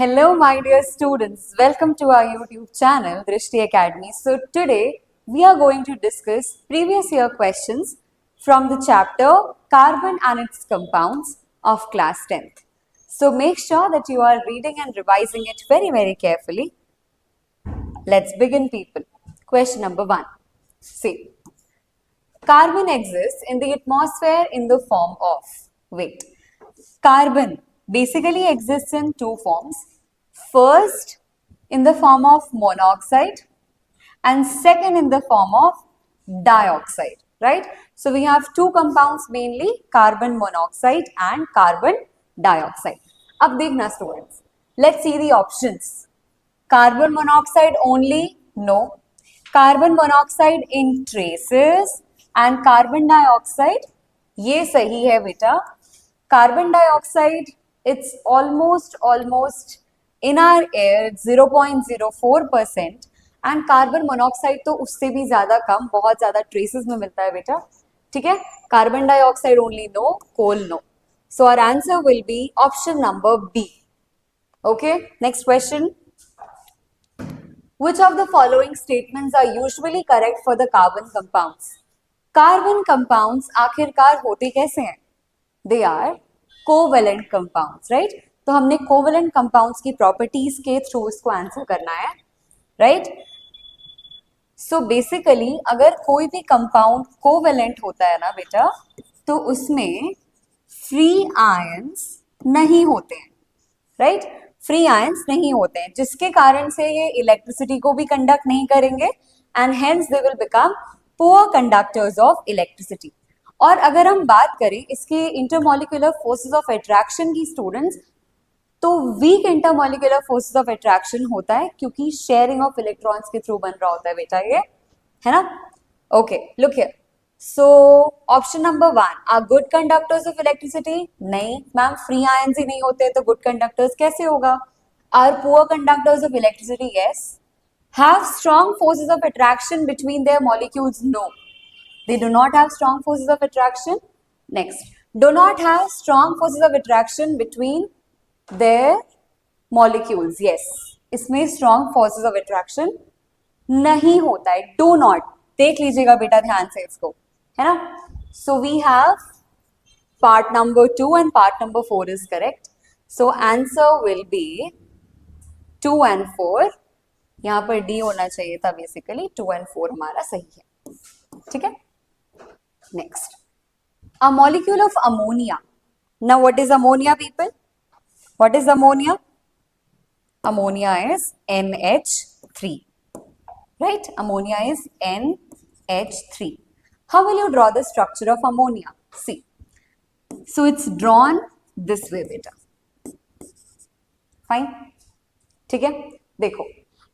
Hello, my dear students. Welcome to our YouTube channel, Drishti Academy. So today we are going to discuss previous year questions from the chapter Carbon and its Compounds of class 10th. So make sure that you are reading and revising it very carefully. Let's begin, people. Question number 1. See, carbon exists in the atmosphere in the form of, carbon basically exists in two forms. First, in the form of monoxide, and second in the form of dioxide, right? So we have two compounds mainly, carbon monoxide and carbon dioxide. अब देखना students, let's see the options. Carbon monoxide only? No. Carbon monoxide in traces and carbon dioxide, ये सही है बेटा. Carbon dioxide, it's almost in our air, it's 0.04%, and carbon monoxide तो उससे भी ज्यादा कम, बहुत ज्यादा traces में मिलता है बेटा. ठीक है? Carbon dioxide only no, coal no. So our answer will be option number B. Okay, next question. Which of the following statements are usually correct for the carbon compounds? Carbon compounds आखिरकार होते कैसे हैं? They are covalent compounds, right? तो हमने covalent compounds की properties के through इसको answer करना है, right? So basically अगर कोई भी compound covalent होता है ना बेटा, तो उसमें free ions नहीं होते हैं, right? फ्री आयंस नहीं होते हैं, जिसके कारण से ये इलेक्ट्रिसिटी को भी कंडक्ट नहीं करेंगे and hence they will become poor conductors of electricity. और अगर हम बात करें इसके इंटरमॉलिक्यूलर फोर्सेस ऑफ अट्रैक्शन की स्टूडेंट्स, तो weak intermolecular forces of attraction होता है क्योंकि शेयरिंग ऑफ इलेक्ट्रॉन्स के थ्रू बन रहा होता है बेटा, ये है ना. Okay, look here. So option number 1, are good conductors of electricity? नहीं मैम, फ्री आयंस ही नहीं होते तो गुड कंडक्टर्स कैसे होगा? Are poor conductors of electricity? Yes. Have strong forces of attraction between their molecules? No, they do not have strong forces of attraction. Next, do not have strong forces of attraction between their molecules. Yes, इसमें strong forces of attraction नहीं होता है. Do not, देख लीजिएगा बेटा ध्यान से इसको, है ना. So we have part number 2 and part number 4 is correct. So answer will be 2 and 4. यहाँ पर D होना चाहिए था basically. 2 and 4 हमारा सही है. ठीक है. Next, a molecule of ammonia. Now what is ammonia, people? What is ammonia? Ammonia is NH3. Right? Ammonia is NH3. How will you draw the structure of ammonia? See, so it's drawn this way beta. Fine. ठीक है. देखो,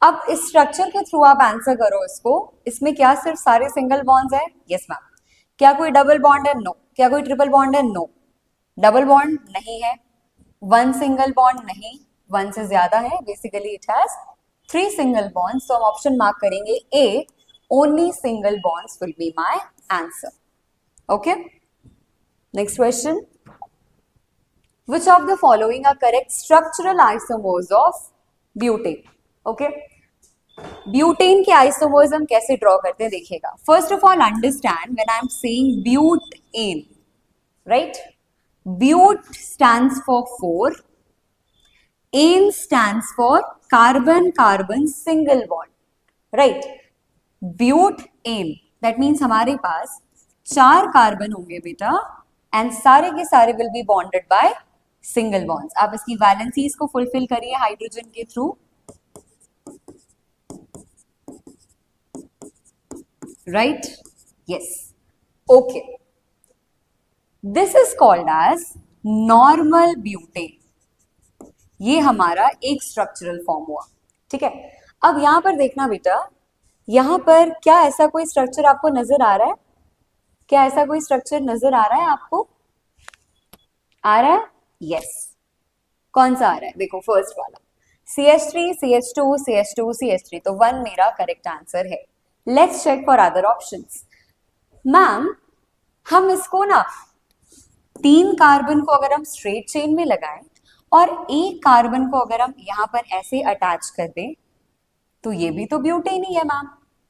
अब इस structure के through आप answer करो इसको. इसमें क्या सिर्फ सारे सिंगल बॉन्ड्स है? Yes ma'am. क्या कोई डबल बॉन्ड है? नो. क्या कोई ट्रिपल बॉन्ड है? नो. डबल बॉन्ड नहीं है. वन सिंगल बॉन्ड नहीं, वन से ज्यादा है. Basically it has 3 single bonds. तो हम ऑप्शन मार्क करेंगे ए. Only single bonds will be my answer. Okay. Next question. Which of the following are correct structural isomers of butane? Okay. Butane के isomers हम कैसे draw करते हैं देखिएगा. First of all, understand when I am saying butane, right? But stands for 4. Ane stands for carbon-carbon single bond, right? Butane, that means हमारे पास 4 carbon होंगे बेटा and सारे के सारे will be bonded by single bonds. आप इसकी valencies को fulfil करिए हाइड्रोजन के through. Right? Yes. Okay, this is called as normal butane. ये हमारा एक स्ट्रक्चरल फॉर्म हुआ. ठीक है. अब यहां पर देखना बेटा, यहां पर क्या ऐसा कोई स्ट्रक्चर आपको नजर आ रहा है? क्या ऐसा कोई स्ट्रक्चर नजर आ रहा है आपको? आ रहा है? यस. कौन सा आ रहा है? देखो, फर्स्ट वाला CH3 CH2 CH2 CH3. तो 1 मेरा करेक्ट आंसर है. Let's check for other options. Ma'am, हम इसको ना 3 कार्बन को अगर हम स्ट्रेट चेन में लगाएं और एक कार्बन को अगर हम यहाँ पर ऐसे अटैच कर दें तो ये भी तो ब्यूटेन ही है मैम,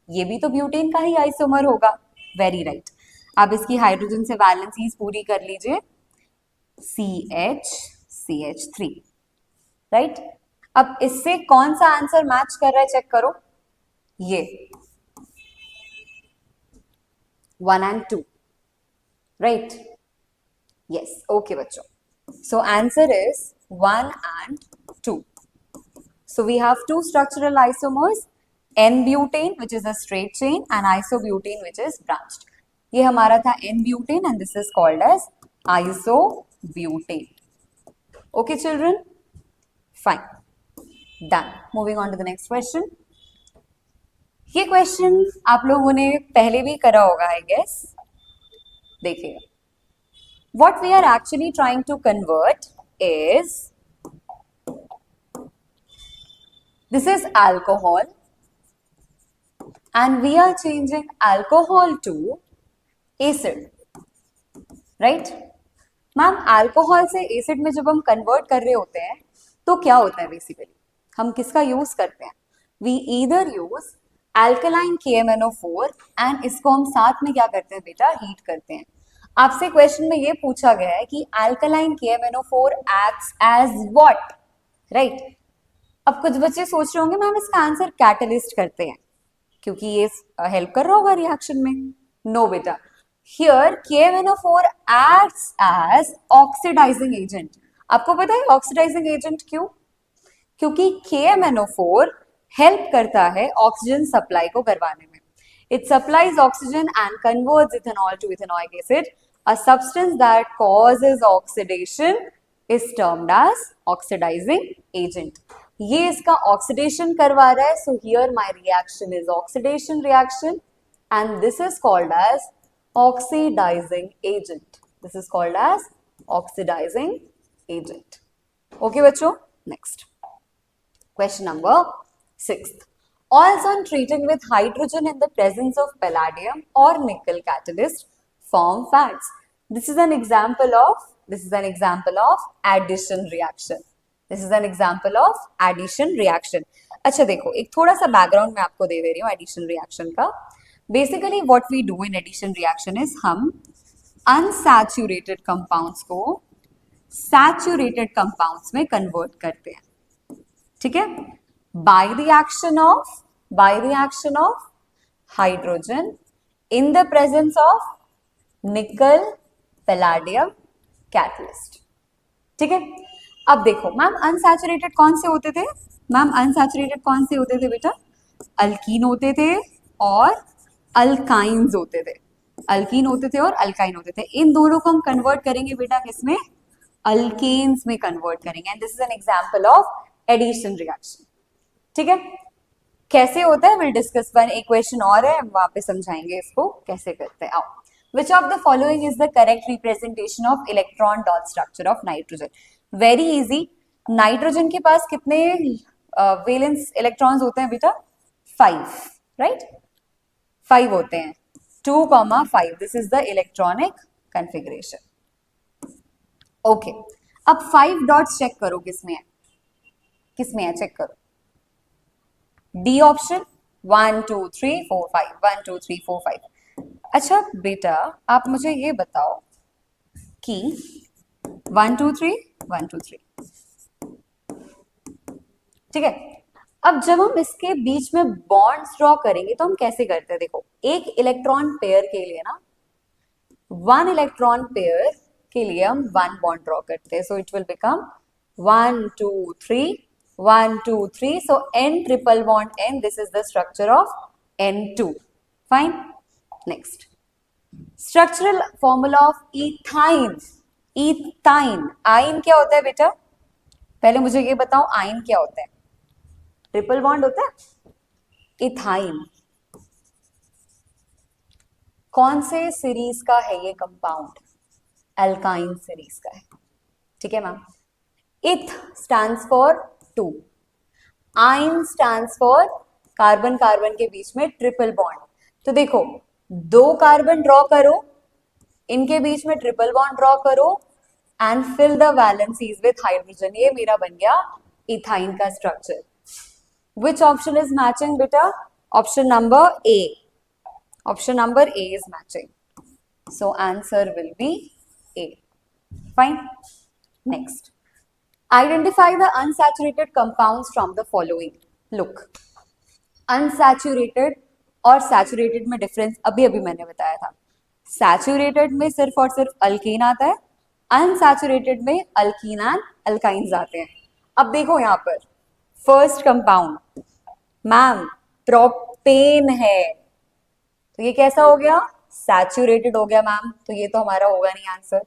ये भी तो ब्यूटेन का ही आइसोमर होगा। Very right. अब इसकी हाइड्रोजन से वैलेंसीज पूरी कर लीजिए, CH3, राइट। अब इससे कौन सा आंसर मैच कर रहा है चेक करो, ये 1 and 2, राइट। यस, ओके बच्चों, so answer is 1 and 2. So we have two structural isomers, N-butane which is a straight chain and isobutane which is branched. ये हमारा था N-butane and this is called as isobutane. Okay children? Fine. Done. Moving on to the next question. ये question आप लोगों ने पहले भी करा होगा I guess. देखिएगा. What we are actually trying to convert is, this is alcohol and we are changing alcohol to acid, right? Ma'am alcohol से एसिड में जब हम कन्वर्ट कर रहे होते हैं तो क्या होता है बेसिकली, हम किसका यूज करते हैं? We either use alkaline KMnO4 and इसको हम साथ में क्या करते हैं बेटा, हीट करते हैं। आपसे क्वेश्चन में ये पूछा गया है कि alkaline KMnO4 acts as what, right. अब कुछ बच्चे सोच रहे होंगे मैम इसका आंसर कैटलिस्ट करते हैं क्योंकि ये हेल्प कर रहा होगा रिएक्शन में। नो बेटा, here KMnO4 acts as oxidising agent. आपको पता है ऑक्सीडाइजिंग एजेंट क्यों? क्योंकि KMnO4 हेल्प करता है ऑक्सीजन सप्लाई को करवाने में। It supplies oxygen and converts ethanol to ethanoic acid, a substance that causes oxidation is termed as oxidising agent. ये इसका ऑक्सीडेशन करवा रहा है, so here my reaction is oxidation reaction and this is called as oxidising agent. This is called as oxidising agent. Okay बच्चों, next question number 6. Oils on treating with hydrogen in the presence of palladium or nickel catalyst form fats. This is an example of addition reaction. This is an example of addition reaction. अच्छा देखो, एक थोड़ा सा background मैं आपको दे रही हूँ एडिशन रिएक्शन का। Basically what we do in addition reaction is हम अनसैचुरेटेड कंपाउंड्स को सैचुरेटेड कंपाउंड्स में कन्वर्ट करते हैं, ठीक है, by the action of hydrogen in the presence of nickel palladium catalyst, ठीक है। अब देखो मैम अनसैचुरेटेड कौन से होते थे? मैम अनसैचुरेटेड कौन से होते थे बेटा? अल्कीन होते थे और अल्काइंस होते थे। अल्कीन होते थे और अल्काइन होते थे। इन दोनों को हम कन्वर्ट करेंगे बेटा किसमें? अल्केन्स में कन्वर्ट करेंगे and this is an example of addition reaction, ठीक है। कैसे होता है विल डिस्कस। वन एक क्वेश्चन और है, हम वहां पे समझाएंगे इसको कैसे करते हैं। आओ, विच of the following is the correct representation of electron dot structure of nitrogen? Very easy. Nitrogen के पास कितने वैलेंस इलेक्ट्रॉन्स होते हैं बेटा? 5, राइट, 5 होते हैं। 2,5, this is the electronic configuration. Okay, अब 5 डॉट्स चेक करो किसमें है, किसमें है चेक करो। D option 1 2 3 4 5, 1 2 3 4 5। अच्छा बेटा आप मुझे ये बताओ कि 1 2 3 1 2 3, ठीक है। अब जब हम इसके बीच में बॉन्ड्स ड्रॉ करेंगे तो हम कैसे करते हैं? देखो, एक इलेक्ट्रॉन पेयर के लिए ना, 1 इलेक्ट्रॉन पेयर के लिए हम 1 बॉन्ड ड्रॉ करते हैं, so it will become 1 2 3 1 2 3, so N triple bond N, this is the structure of N2. Fine. Next, structural formula of ethyne. Ethyne, आइन क्या होता है बेटा? पहले मुझे ये बताओ आइन क्या होता है? ट्रिपल बॉन्ड होता है। इथाइन कौन से सीरीज का है ये कंपाउंड? अल्काइन सीरीज का है, ठीक है मैम। इथ स्टैंड्स फॉर 2, आइन स्टैंड्स फॉर कार्बन कार्बन के बीच में ट्रिपल बॉन्ड। तो देखो 2 कार्बन ड्रॉ करो, इनके बीच में ट्रिपल बॉन्ड ड्रॉ करो, and fill the valencies with hydrogen. ये मेरा बन गया इथाइन का structure. Which option is matching बेटा? Option number A. Option number A is matching. So answer will be A. Fine. Next. Identify the unsaturated compounds from the following. Look. Unsaturated और saturated में difference अभी मैंने बताया था. Saturated में सिर्फ और सिर्फ अल्कीन आता है. Unsaturated में अल्कीन एंड अल्काइंस आते हैं. अब देखो यहाँ पर फर्स्ट कंपाउंड मैम प्रोपेन है, तो ये कैसा हो गया? सैचुरेटेड हो गया मैम, तो ये तो हमारा होगा नहीं आंसर.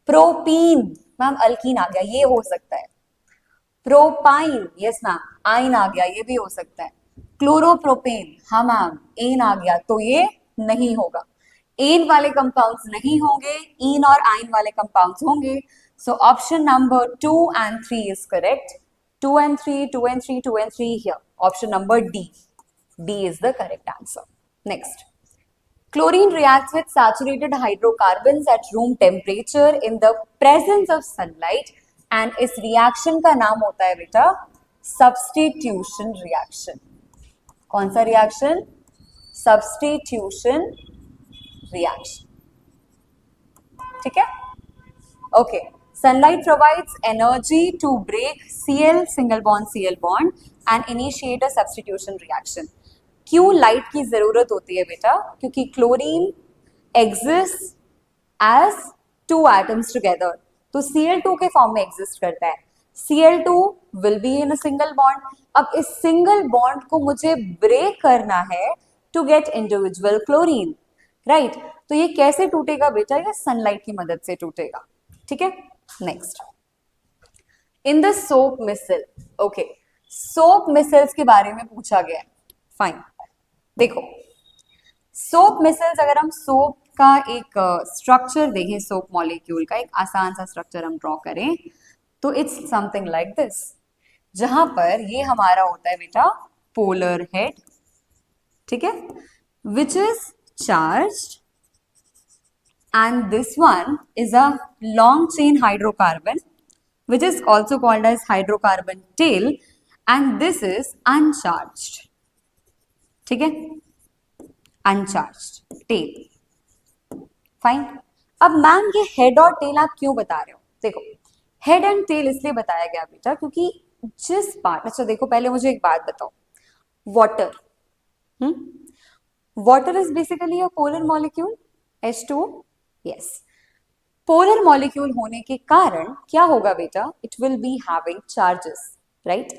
प्रोपीन मैम अल्कीन आ गया, ये हो सकता है. प्रोपाइन यस मैम आइन आ गया, ये भी हो सकता है. क्लोरोप्रोपेन हाँ मैम एन आ गया, तो ये नहीं होगा. एन वाले कंपाउंड्स नहीं होंगे, इन और आइन वाले कंपाउंड्स होंगे. सो option number 2 and 3 is correct. 2 and 3, 2 and 3, 2 and 3 here. Option number D. D is the correct answer. Next. Chlorine reacts with saturated hydrocarbons at room temperature in the presence of sunlight and इस reaction का नाम होता है बेटा substitution reaction. कौन सा reaction? Substitution reaction. ठीक है? Okay. Sunlight provides energy to break Cl single bond and initiate a substitution reaction. क्यों लाइट की जरूरत होती है बेटा? क्योंकि chlorine exist as two atoms together, तो Cl2 के फॉर्म में एग्जिस्ट करता है. Cl2 will be in a single bond. अब इस सिंगल बॉन्ड को मुझे ब्रेक करना है to get individual chlorine, right? तो ये कैसे टूटेगा बेटा? ये सनलाइट की मदद से टूटेगा. ठीक है. Next, in the soap micelle. Okay, soap micelles के बारे में पूछा गया है. फाइन. देखो सोप मिसल्स, अगर हम सोप का एक स्ट्रक्चर देखें, सोप मॉलिक्यूल का एक आसान सा स्ट्रक्चर हम ड्रॉ करें, तो इट्स समथिंग लाइक दिस, जहां पर ये हमारा होता है बेटा पोलर हेड. ठीक है, which is charged and this one is a long chain hydrocarbon which is also called as hydrocarbon tail and this is uncharged. ठीक है, uncharged tail. फाइन. अब मैम ये हेड और टेल आप क्यों बता रहे हो? देखो हेड एंड टेल इसलिए बताया गया बेटा क्योंकि जिस पार्ट, अच्छा देखो पहले मुझे एक बात बताओ, water, water is basically a polar molecule H2O. Yes, polar molecule होने के कारण क्या होगा बेटा? It will be having charges, right?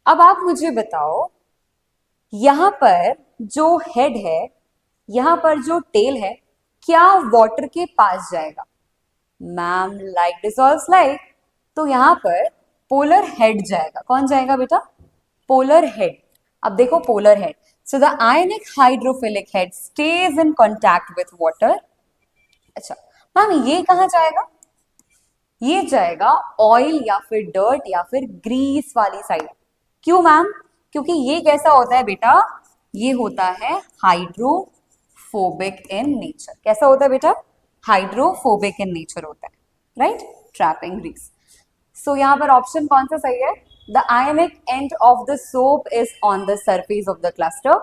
अब आप मुझे बताओ यहां पर जो हेड है, यहां पर जो टेल है, क्या वाटर के पास जाएगा? मैम लाइक डिसॉल्व्स लाइक, तो यहां पर पोलर हेड जाएगा. कौन जाएगा बेटा? Polar head. अब देखो polar head, so the ionic hydrophilic head stage in contact with water. अच्छा मैम ये कहां जाएगा? ये जाएगा ऑयल या फिर डर्ट या फिर ग्रीस वाली साइड. क्यों मैम? क्योंकि ये कैसा होता है बेटा? ये होता है हाइड्रोफोबिक इन नेचर. कैसा होता है बेटा? हाइड्रोफोबिक इन नेचर होता है, राइट? Trapping Greece. सो यहां पर ऑप्शन कौन सा सही है? The ionic end of the soap is on the surface of the cluster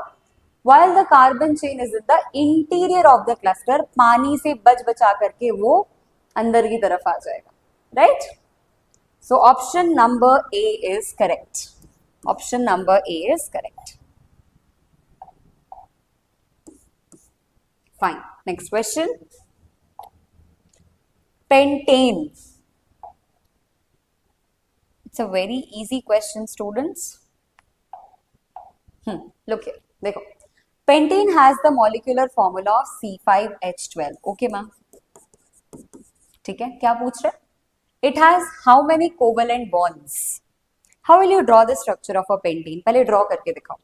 while the carbon chain is in the interior of the cluster. पानी से बच बचा करके वो अंदर की तरफ आ जाएगा, right? So option number A is correct. Option number A is correct. Fine. Next question, pentane. It's a very easy question students. Look here, देखो pentane has the molecular formula of C5H12. Okay ma'am, ठीक है. क्या पूछ रहे? It has how many covalent bonds? How will you draw the structure of a pentane? पहले draw करके दिखाओ.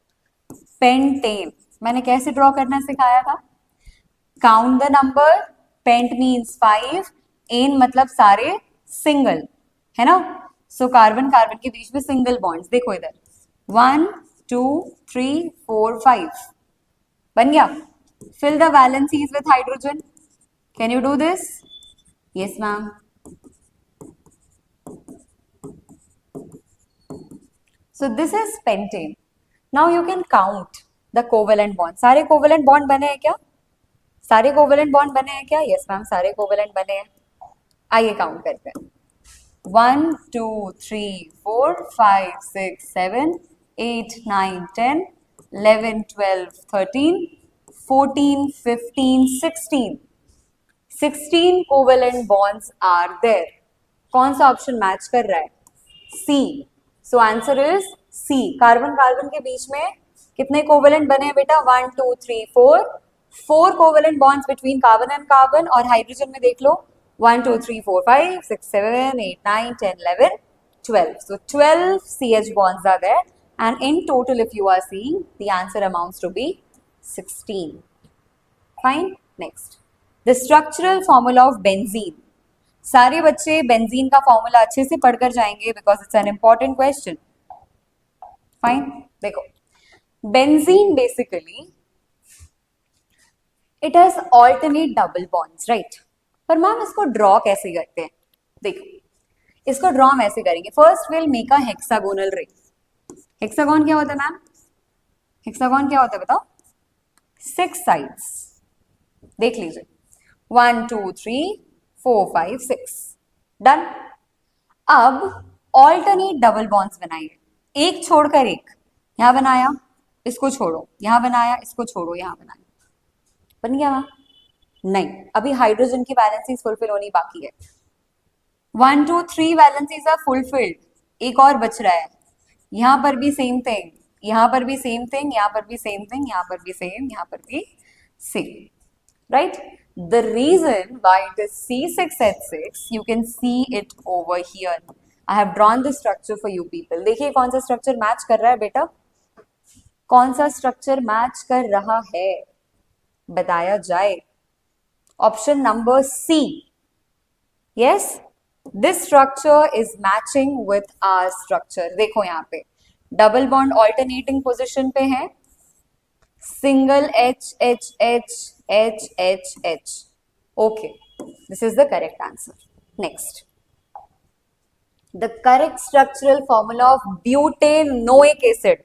Pentane मैंने कैसे ड्रॉ करना सिखाया था? Count the number. Pent means 5, ane मतलब सारे सिंगल, है ना? सो कार्बन कार्बन के बीच में सिंगल बॉन्ड्स. देखो इधर 1 2 3 4 5 बन गया. Fill the valencies with hydrogen. Can you do this? Yes ma'am. So this is pentane. Now you can count the covalent bond. सारे covalent bond बने हैं क्या? सारे covalent bond बने हैं क्या? Yes मैम, सारे covalent बने हैं. आइए count करते हैं. 1, 2, 3, 4, 5, 6, 7, 8, 9, 10, 11, 12, 13, 14, 15, 16. 16 covalent bonds are there. कौन सा ऑप्शन मैच कर रहा है? C. So answer is C. Carbon carbon के बीच में कितने कोवेलेंट बने हैं बेटा? 1, 2, 3, 4. 4 covalent bonds between carbon and carbon. और हाइड्रोजन में देख लो 1, 2, 3, 4, 5, 6, 7, 8, 9, 10, 11, 12. So 12 CH bonds are there, and in total if you are seeing, the answer amounts to be 16. Fine. Next, the structural formula of benzene. सारे बच्चे benzene का formula अच्छे से पढ़कर जाएंगे because it's an important question. Fine. देखो, benzene basically it has alternate double bonds, right? पर ma'am इसको ड्रॉ कैसे करते हैं? देखो, इसको ड्रॉ हम ऐसे करेंगे. First will make a hexagonal ring. Hexagon क्या होता है मैम? हेक्सागोन क्या होता है बताओ? 6 साइड्स. देख लीजिए, 1, 2, 3, 4, 5, 6. डन. अब ऑल्टरनेट डबल बॉन्ड्स बनाइए, एक छोड़कर एक. यहां बनाया, इसको छोड़ो, यहां बनाया, इसको छोड़ो, यहां बनाया. बन गया मैम? नहीं, अभी हाइड्रोजन की वैलेंसीज फुलफिल होनी बाकी है. 1, 2, 3 वैलेंसीज आर फुलफिल्ड. एक और बच रहा है. यहां पर भी सेम थिंग, यहां पर भी सेम थिंग, यहां पर भी सेम थिंग, यहां पर भी सेम, यहां पर भी same. Right? The reason why it is C6H6, you can see it over here. I have drawn the structure for you people. देखिए कौन सा स्ट्रक्चर मैच कर रहा है बेटा? कौन सा स्ट्रक्चर मैच कर रहा है? बताया जाए. Option number C. Yes, this structure is matching with our structure. देखो यहाँ पे डबल बॉन्ड ऑल्टरनेटिंग पोजिशन पे है. Single H, H, H, H, H, H. Okay, this is the correct answer. Next, the correct structural formula of butanoic acid.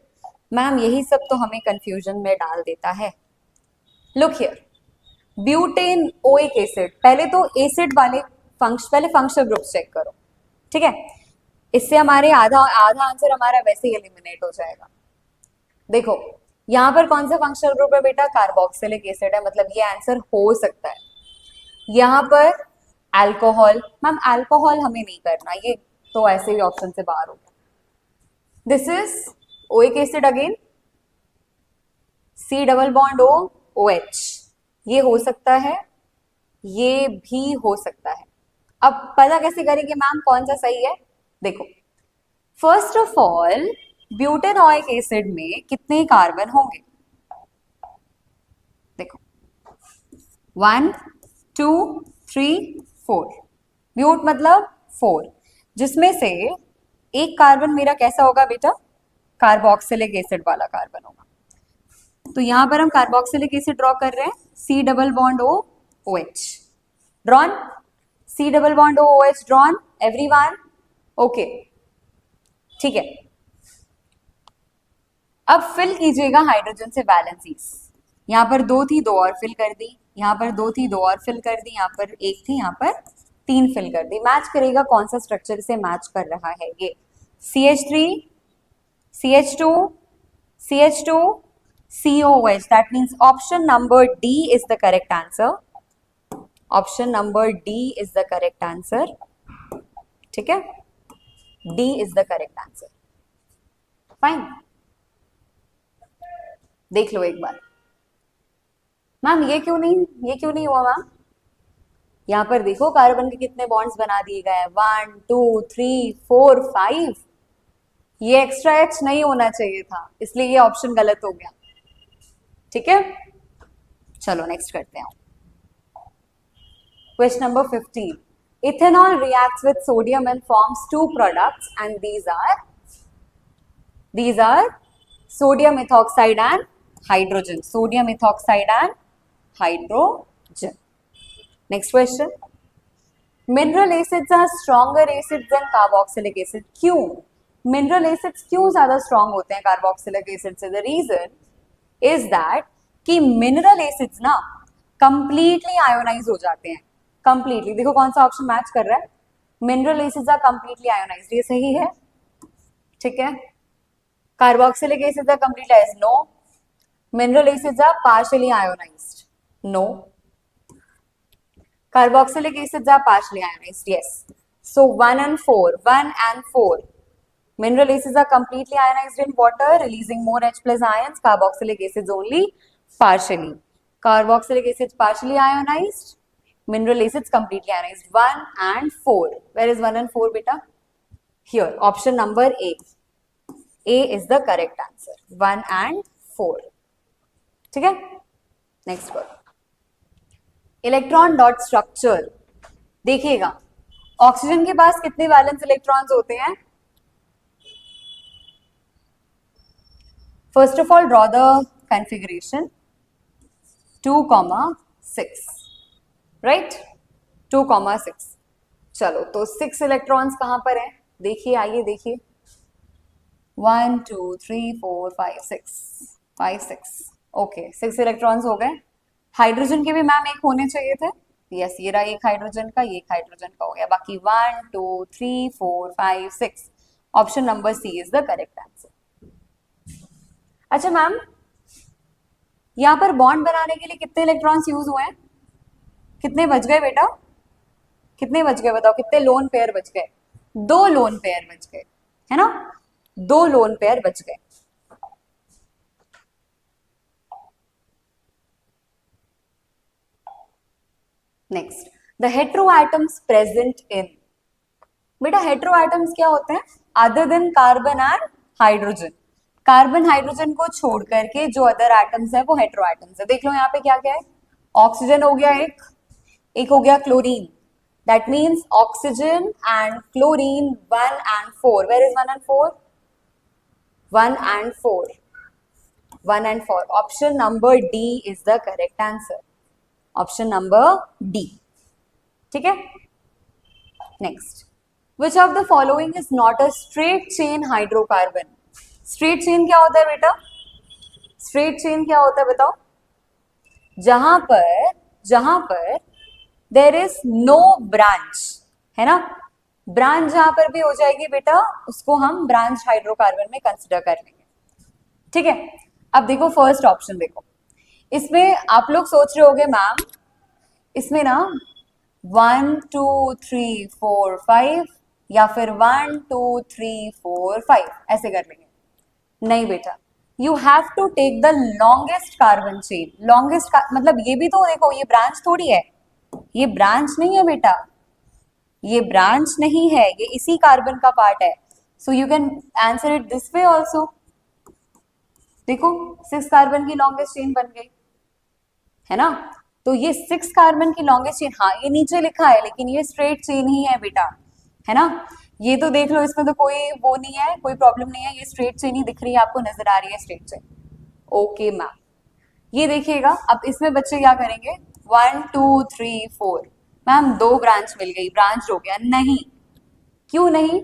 Ma'am यही सब तो हमें confusion में डाल देता है. Look here, butanoic acid. पहले तो acid वाले पहले फंक्शनल ग्रुप चेक करो, ठीक है? इससे हमारे आधा आंसर हमारा वैसे ही एलिमिनेट हो जाएगा. देखो यहां पर कौन सा फंक्शनल ग्रुप है बेटा? कार्बोक्सिलिक एसिड है, मतलब ये आंसर हो सकता है. यहां पर अल्कोहल. मैम अल्कोहल हमें नहीं करना, ये तो ऐसे ही ऑप्शन से बाहर हो गया. This is oic acid again, C double bond O, OH. ये हो सकता है, ये भी हो सकता है. अब पता कैसे करेंगे मैम कौन सा सही है? देखो, फर्स्ट ऑफ ऑल ब्यूटेनॉइक एसिड में कितने कार्बन होंगे? देखो 1, 2, 3, 4. ब्यूट मतलब 4, जिसमें से एक कार्बन मेरा कैसा होगा बेटा? कार्बोक्सिलिक एसिड वाला कार्बन होगा. तो यहां पर हम कार्बोक्सिलिक एसिड ड्रॉ कर रहे हैं. C double bond O, OH. Drawn. C double bond O, OH drawn. Everyone okay? ठीक है. अब फिल कीजिएगा हाइड्रोजन से वैलेंसीज. यहां पर 2 थी, 2 और फिल कर दी. यहां पर 2 थी, 2 और फिल कर दी. यहां पर 1 थी, यहां पर 3 फिल कर दी. मैच करेगा कौन सा स्ट्रक्चर से मैच कर रहा है? ये CH3, CH2, CH2, COH. That means option number D is the correct answer. Option number D is the correct answer. ठीक है, D is the correct answer. Fine. देख लो एक बार. मैम ये क्यों नहीं हुआ मैम? यहां पर देखो कार्बन के कितने बॉन्ड्स बना दिए गए हैं. 1, 2, 3, 4, 5. ये एक्स्ट्रा H नहीं होना चाहिए था, इसलिए ये ऑप्शन गलत हो गया. ठीक है, चलो नेक्स्ट करते हैं. Question number 15. Ethanol reacts with sodium and forms 2 products and these are sodium ethoxide and hydrogen. Sodium ethoxide and hydrogen. Next question. Mineral acids are stronger acids than carboxylic acid. क्यों? Mineral acids क्यों ज्यादा strong होते हैं carboxylic acid से? The reason is that कि mineral acids ना completely ionise हो जाते हैं, कंप्लीटली। देखो कौन सा ऑप्शन मैच कर रहा है, mineral acids are completely ionised, ये सही है, ठीक है। Carboxylic acids are completely ionised, no. Mineral acids are partially ionised, no. Carboxylic acids are partially ionized, yes. So 1 and 4, 1 and 4. Mineral acids are completely ionized in water, releasing more H plus ions. Carboxylic acids only partially. Carboxylic acids partially ionized. Mineral acids completely ionized. 1 and 4. Where is 1 and 4, beta? Here, option number A. A is the correct answer. 1 and 4. ठीक है? Next one. Electron dot structure देखिएगा, oxygen के पास कितने valence electrons होते हैं? First of all draw the configuration 2,6, right, 2,6। चलो तो 6 electrons कहां पर हैं? देखिए, आइए देखिए, 1 2 3 4 5 6, ओके, 6 इलेक्ट्रॉन्स हो गए। हाइड्रोजन के भी मैम एक होने चाहिए थे, यस, ये रहा एक हाइड्रोजन का, ये एक हाइड्रोजन का हो गया, बाकी 1 2 3 4 5 6। Option number C is the correct answer. अच्छा मैम, यहां पर बॉन्ड बनाने के लिए कितने इलेक्ट्रॉन्स यूज हुए हैं? कितने बच गए बेटा? कितने बच गए बताओ, कितने लोन पेयर बच गए? 2 लोन पेयर बच गए, है ना, 2 लोन पेयर बच गए। Next, the heteroatoms present in. बेटा हेटेरोएटम्स क्या होते हैं? Other than carbon and hydrogen, carbon hydrogen को छोड़ करके जो अदर एटम्स है वो हेटेरोएटम्स है। देख लो यहाँ पे क्या क्या है, ऑक्सीजन हो गया एक हो गया chlorine, that means oxygen and chlorine 1 and 4। Where is 1 and 4? 1 and 4, 1 and 4। Option number D is the correct answer, option number D, ठीक है। Next, which of the following is not a straight chain hydrocarbon? Straight chain क्या होता है बेटा? Straight chain क्या होता है बताओ? जहां पर देर इज नो ब्रांच, है ना, ब्रांच जहां पर भी हो जाएगी बेटा उसको हम ब्रांच हाइड्रोकार्बन में कंसिडर कर लेंगे, ठीक है। अब देखो फर्स्ट ऑप्शन देखो, इसमें आप लोग सोच रहे होगे मैम इसमें ना 1 2 3 4 5 या फिर 1 2 3 4 5 ऐसे कर लेंगे। नहीं बेटा, you have to take the longest carbon chain. Longest मतलब ये भी तो देखो, ये ब्रांच थोड़ी है, ये ब्रांच नहीं है बेटा, ये ब्रांच नहीं है, ये इसी कार्बन का पार्ट है। So you can answer it this way also. देखो 6 कार्बन की लॉन्गेस्ट चेन बन गई, है ना, तो ये 6 कार्बन की लॉन्गेस्ट चेन, हाँ ये नीचे लिखा है लेकिन ये स्ट्रेट चेन ही है बेटा, है ना, ये तो देख लो, इसमें तो कोई वो नहीं है, कोई प्रॉब्लम नहीं है, ये स्ट्रेट चेन ही दिख रही है आपको, नजर आ रही है स्ट्रेट चेन। ओके मैम, ये देखिएगा अब इसमें बच्चे क्या करेंगे, 1 2 3 4, मैम 2 ब्रांच मिल गई, ब्रांच हो गया, नहीं, क्यों नहीं?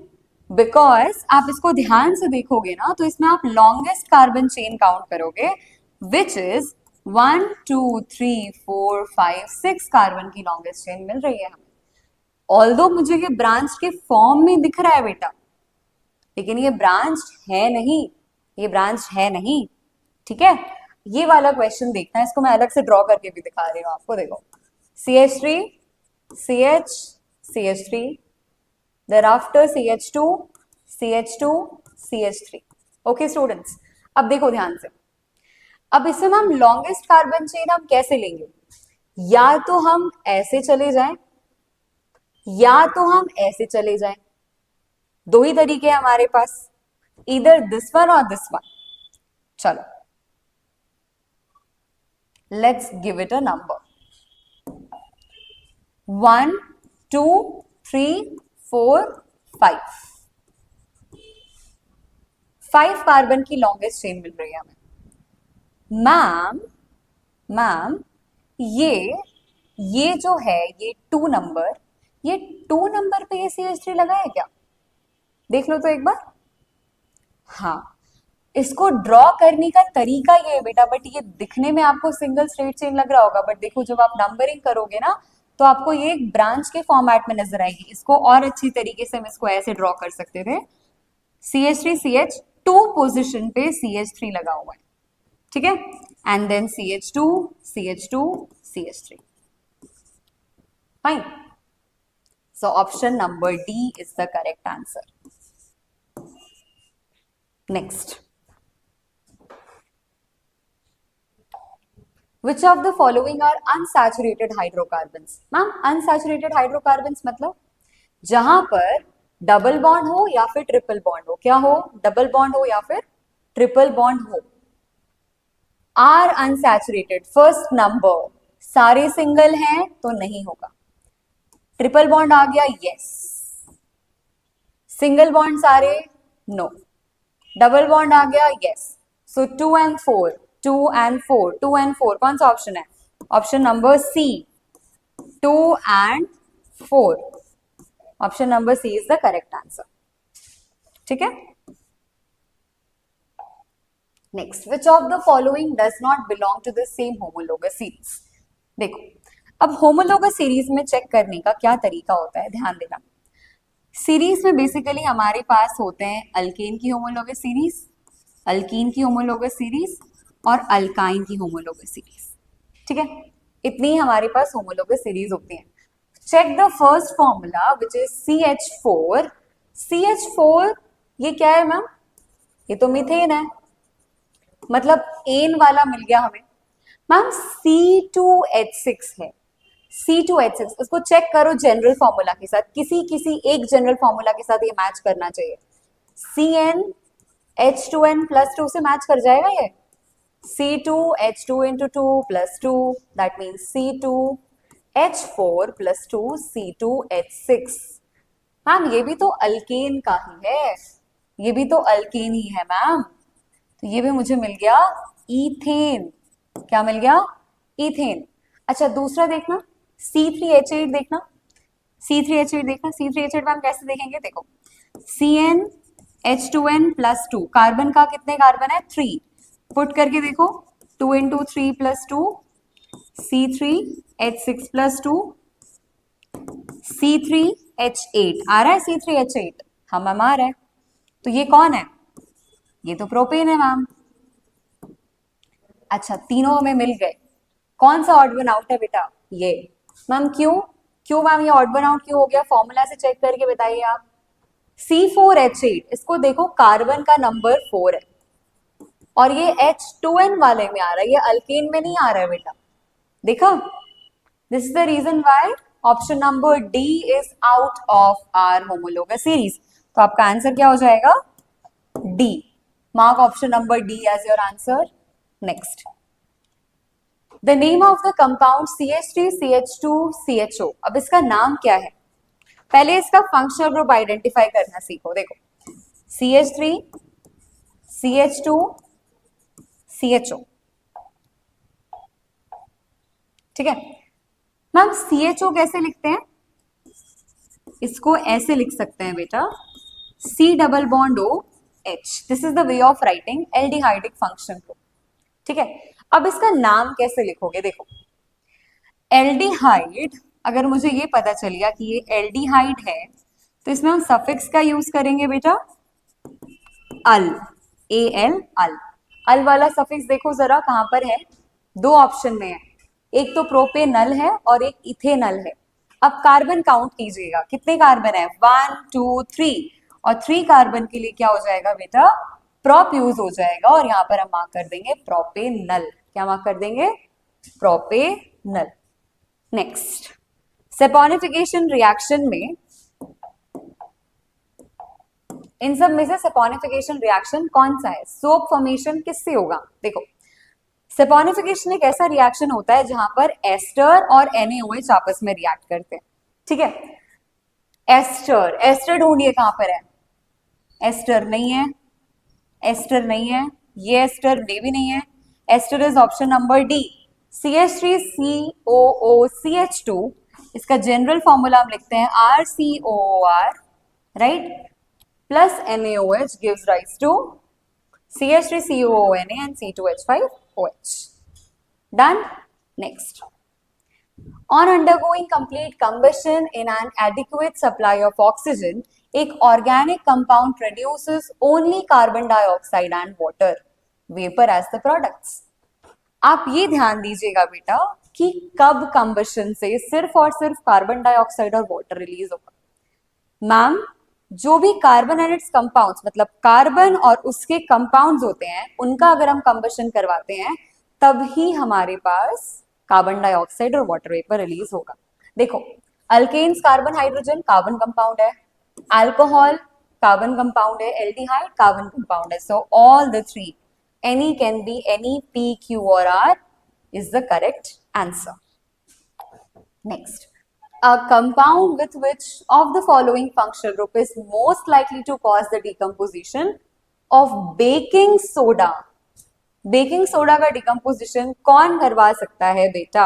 बिकॉज आप इसको ध्यान से देखोगे ना तो इसमें आप लॉन्गेस्ट कार्बन चेन काउंट करोगे, विच इज 1 2 3 4 5 6 कार्बन की लॉन्गेस्ट चेन मिल रही है हमें। ऑल्दो मुझे ये ब्रांच के फॉर्म में दिख रहा है बेटा, लेकिन ये ब्रांच है नहीं, ये ब्रांच है नहीं, ठीक है। ये वाला क्वेश्चन देखना है, इसको मैं अलग से ड्रॉ करके भी दिखा रही हूँ आपको, देखो CH3 CH CH3, thereafter CH2 CH2 CH3। Okay students, अब देखो ध्यान से, अब इसमें हम लॉन्गेस्ट कार्बन चेन हम कैसे लेंगे? या तो हम ऐसे चले जाएं या तो हम ऐसे चले जाएं, दो ही तरीके हैं हमारे पास, इधर दिस वन और दिस वन। चलो let's give it a number, 1 2 3 4 5, 5 carbon की लॉन्गेस्ट चेन मिल रही है हमें। मैम ये जो है ये 2 नंबर, ये 2 नंबर पे ये CH3 लगा है क्या? देख लो तो एक बार, हाँ, इसको ड्रॉ करने का तरीका ये है बेटा, बट ये दिखने में आपको सिंगल स्ट्रेट चेन लग रहा होगा, बट देखो जब आप नंबरिंग करोगे ना तो आपको ये एक ब्रांच के फॉर्मेट में नजर आएगी। इसको और अच्छी तरीके से हम इसको ऐसे ड्रॉ कर सकते थे, CH3 CH2 पोजिशन पे CH3 लगा हुआ है, ठीक है, and then CH2 CH2 CH3, fine. So option number D is the correct answer. Next. Which of the following are unsaturated hydrocarbons? Ma'am unsaturated hydrocarbons मतलब जहां पर डबल बॉन्ड हो या फिर ट्रिपल बॉन्ड हो, क्या हो, डबल बॉन्ड हो या फिर ट्रिपल बॉन्ड हो, आर अनसैचुरेटेड। फर्स्ट नंबर, सारे सिंगल हैं तो नहीं होगा, ट्रिपल बॉन्ड आ गया यस, सिंगल बॉन्ड सारे नो, डबल बॉन्ड आ गया yes. So 2 and 4, 2 and 4, 2 and 4 कौन सा ऑप्शन है, option number C, 2 and 4, option number C is the correct answer, ठीक है। Next, which of the following does not belong to the same homologous series. देखो अब homologous series में check करने का क्या तरीका होता है, ध्यान देना। सीरीज में बेसिकली हमारे पास होते हैं अल्केन की होमोलोगस सीरीज, अल्कीन की होमोलोगस सीरीज और अल्काइन की होमोलोगस सीरीज, ठीक है, इतनी ही हमारे पास होमोलोगस सीरीज होती है। Check the first formula which is CH4। CH4 ये क्या है मैम, ये तो मीथेन है, मतलब एन वाला मिल गया हमें। मैम C2H6 है, C2H6, इसको चेक करो जनरल फॉर्मूला के साथ, किसी एक जनरल फॉर्मूला के साथ ये मैच करना चाहिए। CnH2n+2 से मैच कर जाएगा ये, C2H2 into 2 plus 2, that means C2H4 plus 2 C2H6। Ma'am ये भी तो अल्केन का ही है, ये भी तो अल्केन ही है मैम, तो ये भी मुझे मिल गया इथेन। क्या मिल गया, इथेन। अच्छा दूसरा देखना, C3H8 देखना, C3H8 देखना, C3H8 मैम कैसे देखेंगे, देखो CnH2n+2, कार्बन का कितने कार्बन है 3, पुट करके देखो 2 into 3 plus 2, C3H6+2, C3H8 आ रहा है, C3H8 हाँ मैम आ रहा है, तो ये कौन है, ये तो प्रोपेन है मैम। अच्छा तीनों हमें मिल गए, कौन सा ऑड वन आउट है बेटा, ये। मैम क्यों, क्यों मैम ये ऑड वन आउट क्यों हो गया, फॉर्मूला से चेक करके बताइए आप। C4H8, इसको देखो कार्बन का नंबर 4 है और ये H2n वाले में आ रहा है, ये अल्केन में नहीं आ रहा है बेटा, देखा। This is the reason why option number D is out of our homologous series. तो आपका आंसर क्या हो जाएगा, डी। Mark option number D as your answer. Next, the name of the compound CH3 CH2 CHO। अब इसका नाम क्या है, पहले इसका फंक्शनल ग्रुप आइडेंटिफाई करना सीखो। देखो CH3 CH2 CHO, ठीक है मैम। CHO कैसे लिखते हैं, इसको ऐसे लिख सकते हैं बेटा, C double bond O H, this is the way of writing aldehydic function group, ठीक है। अब इसका नाम कैसे लिखोगे, देखो एल्डिहाइड, अगर मुझे ये पता चल गया कि ये एल्डिहाइड है तो इसमें हम सफिक्स का यूज करेंगे बेटा, अल, AL, अल। अल वाला सफिक्स देखो जरा कहां पर है, दो ऑप्शन में है, एक तो प्रोपेनल है और एक इथेनल है। अब कार्बन काउंट कीजिएगा, कितने कार्बन है, 1 2 3, और 3 कार्बन के लिए क्या हो जाएगा बेटा, प्रोप यूज हो जाएगा, और यहां पर हम मार्क कर देंगे प्रोपेनल। क्या मार्क कर देंगे, प्रोपेनल। नेक्स्ट, सेपोनिफिकेशन रिएक्शन में, इन सब में से सेपोनिफिकेशन रिएक्शन कौन सा है, सोप फॉर्मेशन किससे होगा। देखो सेपोनिफिकेशन एक ऐसा रिएक्शन होता है जहां पर एस्टर और NaOH आपस में रिएक्ट करते हैं, ठीक है। एस्टर, एस्टर ढूंढिए कहां पर है, एस्टर नहीं है, एस्टर नहीं है, ये एस्टर ये भी नहीं है, ester is option number D, CH3COOCH2। इसका जनरल फॉर्मूला हम लिखते हैं RCOOR, right. plus NaOH gives rise to CH3COONA and C2H5OH. Done? Next. On undergoing complete combustion in an adequate supply of oxygen, एक organic compound produces only carbon dioxide and water vapor as the products. आप ये ध्यान दीजिएगा बेटा कि कब combustion से सिर्फ और सिर्फ कार्बन डाइऑक्साइड और वाटर रिलीज होगा. मैम, जो भी कार्बन एंड इट्स कंपाउंड्स मतलब कार्बन और उसके कंपाउंड्स होते हैं, उनका अगर हम कंबशन करवाते हैं तब ही हमारे पास कार्बन डाइऑक्साइड और वाटर वेपर रिलीज होगा. देखो, alkanes carbon hydrogen carbon compound है, अल्कोहल कार्बन कंपाउंड है, एल्डिहाइड कार्बन कंपाउंड है. So all the three, any can be any P, Q or R is the correct answer. Next, a compound with which of the following functional group is most likely to cause the decomposition of baking soda? Baking soda का decomposition कौन करवा सकता है बेटा?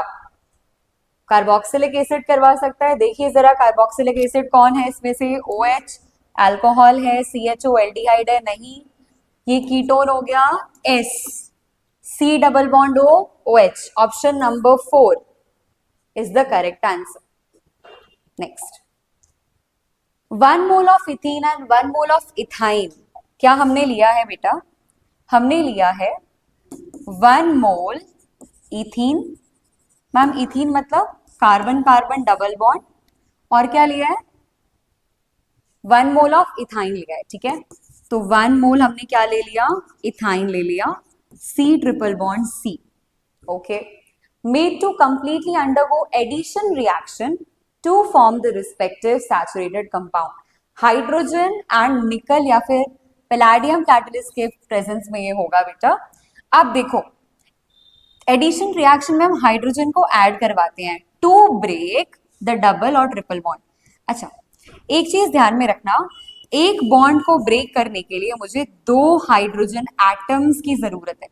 Carboxylic acid करवा सकता है. देखिए जरा, कार्बोक्सिलिक एसिड कौन है इसमें से? OH. अल्कोहल है, CHO. एल्डिहाइड है, नहीं. ये कीटोन हो गया, S. C double bond O, OH. Option number 4 is the correct answer. Next, 1 mole of ethene and 1 mole of ethyne क्या हमने लिया है बेटा? हमने लिया है 1 मोल इथीन. मैम, इथीन मतलब कार्बन कार्बन डबल बॉन्ड, और क्या लिया है? 1 मोल ऑफ इथाइन लिया है. ठीक है, तो 1 मोल हमने क्या ले लिया? इथाइन ले लिया. C triple bond C. Okay. Made to completely undergo addition reaction to form the respective saturated compound. Hydrogen and nickel या फिर पैलेडियम कैटलिस्ट के प्रेजेंस में ये होगा बेटा. अब देखो, एडिशन रिएक्शन में हम हाइड्रोजन को ऐड करवाते हैं टू ब्रेक द डबल और ट्रिपल बॉन्ड. अच्छा, एक चीज ध्यान में रखना, एक बॉन्ड को ब्रेक करने के लिए मुझे 2 हाइड्रोजन एटम्स की जरूरत है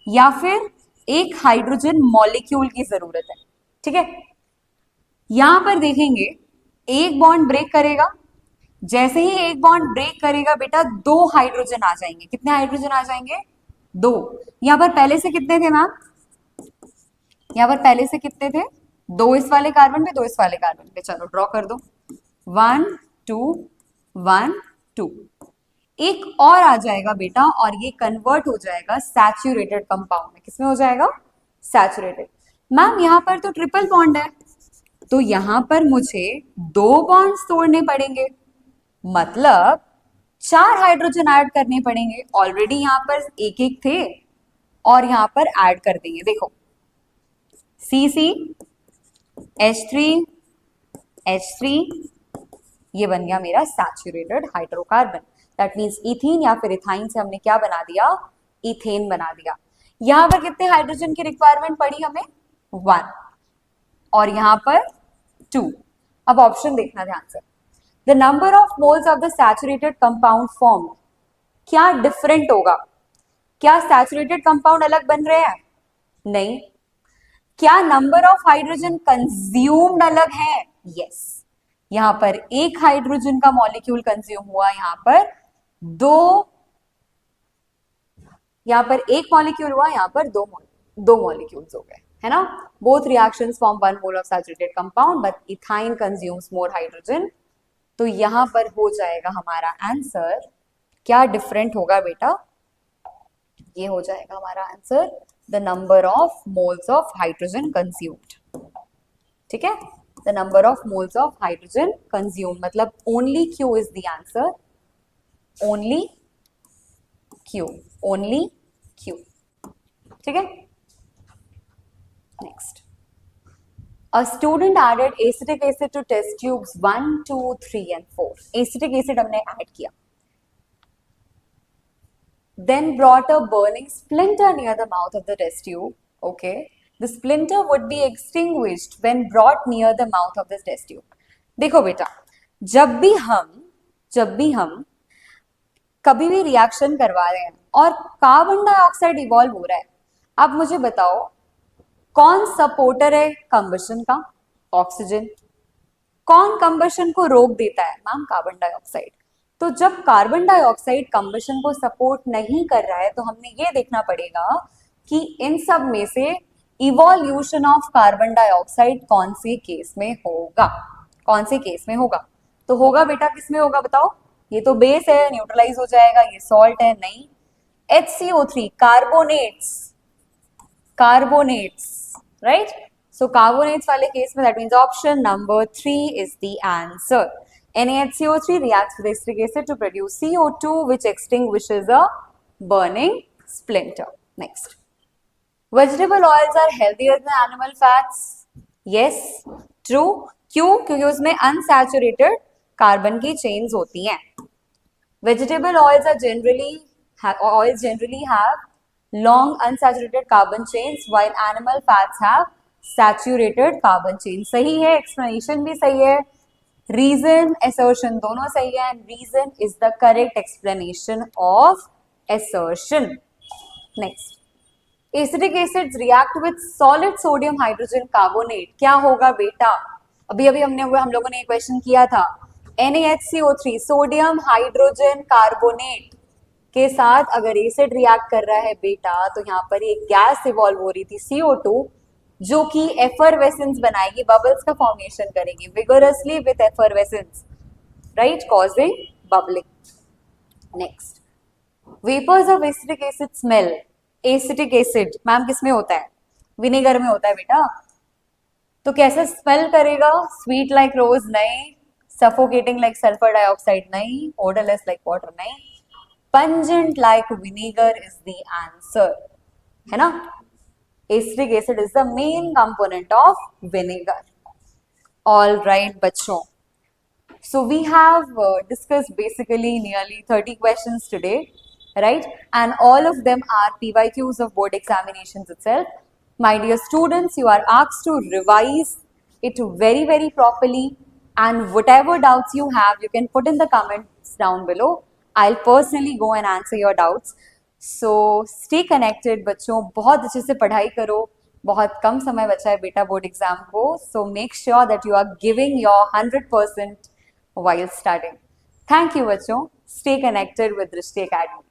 या फिर एक हाइड्रोजन मॉलिक्यूल की जरूरत है. ठीक है, यहां पर देखेंगे एक बॉन्ड ब्रेक करेगा, जैसे ही एक बॉन्ड ब्रेक करेगा बेटा 2 हाइड्रोजन आ जाएंगे. कितने हाइड्रोजन आ जाएंगे? 2. यहां पर पहले से कितने थे मैम? यहां पर पहले से कितने थे? 2 इस वाले कार्बन पे, 2 इस वाले कार्बन पे. चलो ड्रॉ कर दो. 1 2 1 2. एक और आ जाएगा बेटा और ये कन्वर्ट हो जाएगा सैचुरेटेड कंपाउंड में. किसमें हो जाएगा? सैचुरेटेड. मैम, यहां पर तो ट्रिपल बॉन्ड है, तो यहां पर मुझे 2 बॉन्ड्स तोड़ने पड़ेंगे, मतलब 4 हाइड्रोजन ऐड करने पड़ेंगे. ऑलरेडी यहां पर एक एक थे और यहां पर ऐड कर देंगे. देखो, CC H3 H3, ये बन गया मेरा saturated hydrocarbon. That means ethene या फिर इथाइन से हमने क्या बना दिया? इथेन बना दिया. यहां पर कितने हाइड्रोजन की रिक्वायरमेंट पड़ी हमें? 1. और यहां पर 2. अब ऑप्शन देखना ध्यान से. The number of moles of the saturated compound form क्या डिफरेंट होगा? क्या सैचुरेटेड कंपाउंड अलग बन रहे हैं? नहीं. क्या नंबर ऑफ हाइड्रोजन कंज्यूम्ड अलग है? यस. यहां पर एक हाइड्रोजन का मॉलिक्यूल कंज्यूम हुआ, यहां पर 2, यहां पर एक मॉलिक्यूल हुआ, यहां पर 2 मॉलिक्यूल्स हो गए, है ना. Both reactions form 1 mole of saturated compound but ethyne consumes more hydrogen. तो यहां पर हो जाएगा हमारा आंसर. क्या डिफरेंट होगा बेटा? ये हो जाएगा हमारा answer, the number of moles of hydrogen consumed. ठीक है, the number of moles of hydrogen consumed, मतलब only Q is the answer. Only Q, only Q. ठीक है. Next, a student added acetic acid to test tubes 1 2 3 and 4. acetic acid हमने add किया, then brought a burning splinter near the mouth of the test tube. Okay, the splinter would be extinguished when brought near the mouth of the test tube. देखो बेटा, जब भी हम कभी भी reaction करवा रहे हैं और कार्बन डाइऑक्साइड इवॉल्व हो रहा है, अब मुझे बताओ कौन सपोर्टर है कंबशन का? ऑक्सीजन. कौन कंबशन को रोक देता है? Ma'am, carbon dioxide. तो जब कार्बन डाइऑक्साइड कंबशन को सपोर्ट नहीं कर रहा है तो हमने ये देखना पड़ेगा कि इन सब में से इवोल्यूशन ऑफ कार्बन डाइऑक्साइड कौन से केस में होगा, कौन से केस में होगा। तो होगा बेटा किसमें होगा बताओ, ये तो बेस है न्यूट्रलाइज हो जाएगा, ये सॉल्ट है नहीं, HCO3 कार्बोनेट्स, कार्बोनेट्स, राइट। सो कार्बोनेट्स वाले केस में that means option number 3 is the answer. NaHCO3 reacts with citric acid to produce CO2 which extinguishes a burning splinter. Next. Vegetable oils are healthier than animal fats. Yes, true. क्यों? क्योंकि उसमें unsaturated carbon की chains होती हैं। Vegetable oils generally have long unsaturated carbon chains while animal fats have saturated carbon chains. सही है, explanation भी सही है, reason assertion दोनों सही है, and reason is the correct explanation of assertion. Next. Acetic acids react with solid sodium hydrogen carbonate. क्या होगा बेटा? अभी हम लोगों ने एक क्वेश्चन किया था, NaHCO3 सोडियम हाइड्रोजन कार्बोनेट के साथ अगर एसिड रिएक्ट कर रहा है बेटा तो यहाँ पर एक गैस इवॉल्व हो रही थी CO2 जो कि एफरवेसेंस बनाएगी, बबल्स का फॉर्मेशन करेगी vigorously with effervescence, right, causing bubbling. Next, vapours of acetic acid smell. Acetic acid ma'am किसमें होता है? विनेगर में होता है बेटा। तो कैसे स्मेल करेगा? स्वीट लाइक रोज नहीं, सफोकेटिंग लाइक सल्फर डाइऑक्साइड नहीं, ओडरलेस लाइक वाटर नहीं, pungent like vinegar is the answer, है ना। Acetic acid is the main component of vinegar. All right बच्चों, so we have discussed basically nearly 30 questions today, right, and all of them are PYQs of board examinations itself. My dear students, you are asked to revise it very properly, and whatever doubts you have you can put in the comments down below. I'll personally go and answer your doubts. So stay connected बच्चों, बहुत अच्छे से पढ़ाई करो, बहुत कम समय बचा है बेटा बोर्ड एग्जाम को, so make sure that you are giving your 100% while studying. Thank you बच्चों, stay connected with Drishti Academy.